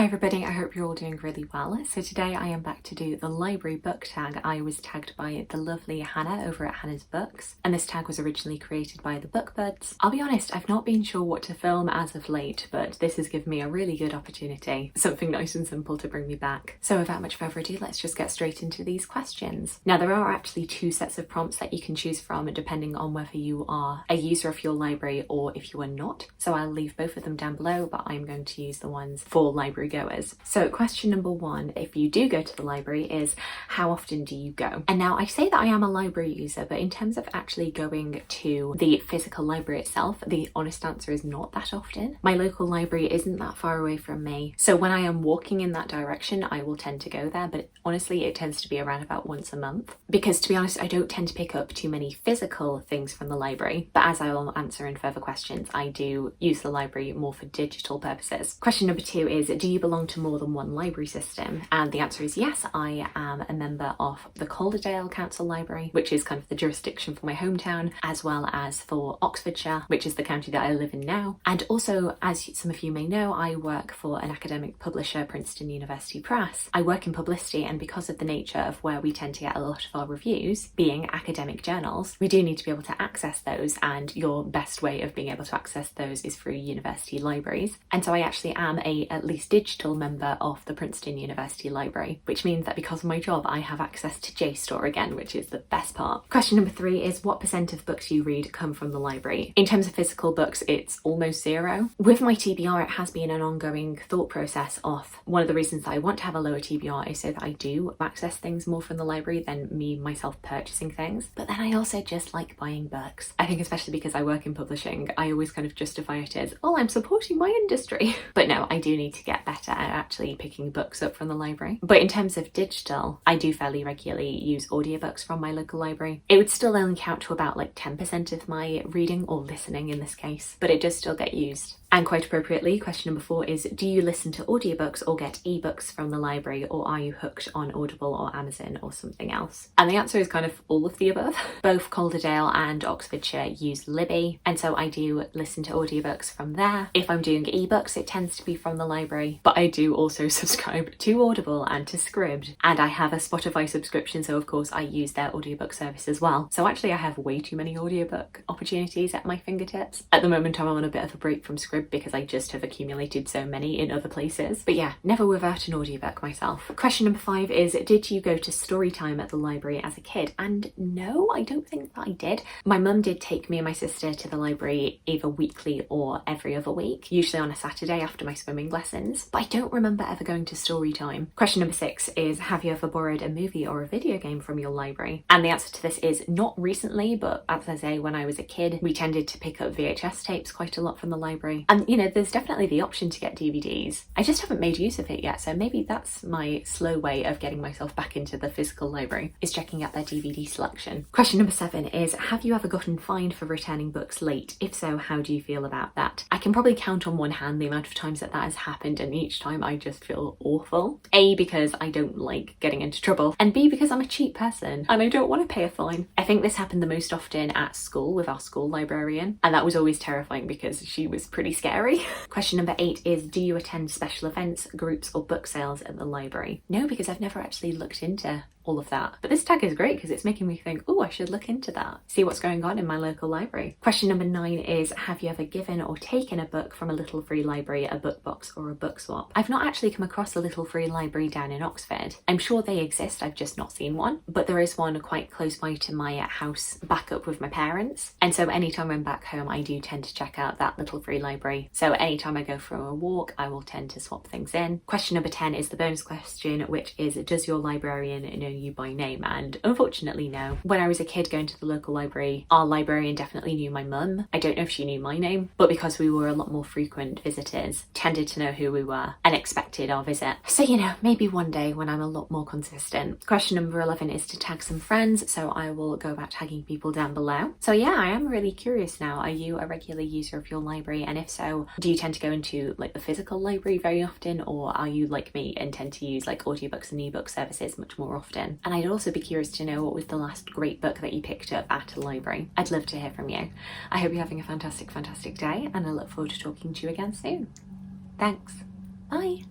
Hi everybody, I hope you're all doing really well. So today I am back to do the library book tag. I was tagged by the lovely Hannah over at Hannah's Books, and this tag was originally created by the Bookbuds. I'll be honest, I've not been sure what to film as of late, but this has given me a really good opportunity, something nice and simple to bring me back. So without much further ado, let's just get straight into these questions. Now there are actually two sets of prompts that you can choose from depending on whether you are a user of your library or if you are not. So I'll leave both of them down below, but I'm going to use the ones for library goers. So question number one, if you do go to the library, is how often do you go? And now I say that I am a library user, but in terms of actually going to the physical library itself, the honest answer is not that often. My local library isn't that far away from me, so when I am walking in that direction I will tend to go there, but honestly it tends to be around about once a month, because to be honest I don't tend to pick up too many physical things from the library, but as I will answer in further questions, I do use the library more for digital purposes. Question number two is, do you belong to more than one library system? And the answer is yes, I am a member of the Calderdale Council Library, which is kind of the jurisdiction for my hometown, as well as for Oxfordshire, which is the county that I live in now. And also, as some of you may know, I work for an academic publisher, Princeton University Press. I work in publicity, and because of the nature of where we tend to get a lot of our reviews, being academic journals, we do need to be able to access those, and your best way of being able to access those is through university libraries. And so I actually am a at least digital member of the Princeton University Library, which means that because of my job I have access to JSTOR again, which is the best part. Question number three is, what percent of books you read come from the library? In terms of physical books, it's almost zero. With my TBR, it has been an ongoing thought process of one of the reasons that I want to have a lower TBR is so that I do access things more from the library than me myself purchasing things. But then I also just like buying books. I think especially because I work in publishing, I always kind of justify it as, oh, I'm supporting my industry. But no, I do need to get better at actually picking books up from the library. But in terms of digital, I do fairly regularly use audiobooks from my local library. It would still only count to about like 10% of my reading, or listening in this case, but it does still get used. And quite appropriately, question number four is, do you listen to audiobooks or get ebooks from the library, or are you hooked on Audible or Amazon or something else? And the answer is kind of all of the above. Both Calderdale and Oxfordshire use Libby, and so I do listen to audiobooks from there. If I'm doing ebooks, it tends to be from the library, but I do also subscribe to Audible and to Scribd, and I have a Spotify subscription, so of course I use their audiobook service as well. So actually I have way too many audiobook opportunities at my fingertips. At the moment I'm on a bit of a break from Scribd because I just have accumulated so many in other places. But yeah, never without an audiobook myself. Question number five is, did you go to storytime at the library as a kid? And no, I don't think that I did. My mum did take me and my sister to the library either weekly or every other week, usually on a Saturday after my swimming lessons, but I don't remember ever going to storytime. Question number six is, have you ever borrowed a movie or a video game from your library? And the answer to this is not recently, but as I say, when I was a kid, we tended to pick up VHS tapes quite a lot from the library. And you know, there's definitely the option to get DVDs. I just haven't made use of it yet, so maybe that's my slow way of getting myself back into the physical library, is checking out their DVD selection. Question number seven is, have you ever gotten fined for returning books late? If so, how do you feel about that? I can probably count on one hand the amount of times that has happened, and each time I just feel awful. A, because I don't like getting into trouble, and B, because I'm a cheap person and I don't want to pay a fine. I think this happened the most often at school with our school librarian, and that was always terrifying because she was pretty scary. Question number eight is, do you attend special events, groups or book sales at the library? No, because I've never actually looked into all of that. But this tag is great because it's making me think, oh, I should look into that, see what's going on in my local library. Question number nine is, have you ever given or taken a book from a little free library, a book box or a book swap? I've not actually come across a little free library down in Oxford. I'm sure they exist, I've just not seen one, but there is one quite close by to my house back up with my parents, and so anytime I'm back home I do tend to check out that little free library. So anytime I go for a walk I will tend to swap things in. Question number 10 is the bonus question, which is, does your librarian know you by name? And unfortunately no. When I was a kid going to the local library, our librarian definitely knew my mum. I don't know if she knew my name, but because we were a lot more frequent visitors, tended to know who we were and expected our visit. So you know, maybe one day when I'm a lot more consistent. Question number 11 is to tag some friends, so I will go about tagging people down below. So yeah, I am really curious now, are you a regular user of your library, and if so, do you tend to go into like the physical library very often, or are you like me and tend to use like audiobooks and ebook services much more often? And I'd also be curious to know what was the last great book that you picked up at a library. I'd love to hear from you. I hope you're having a fantastic day, and I look forward to talking to you again soon. Thanks. Bye.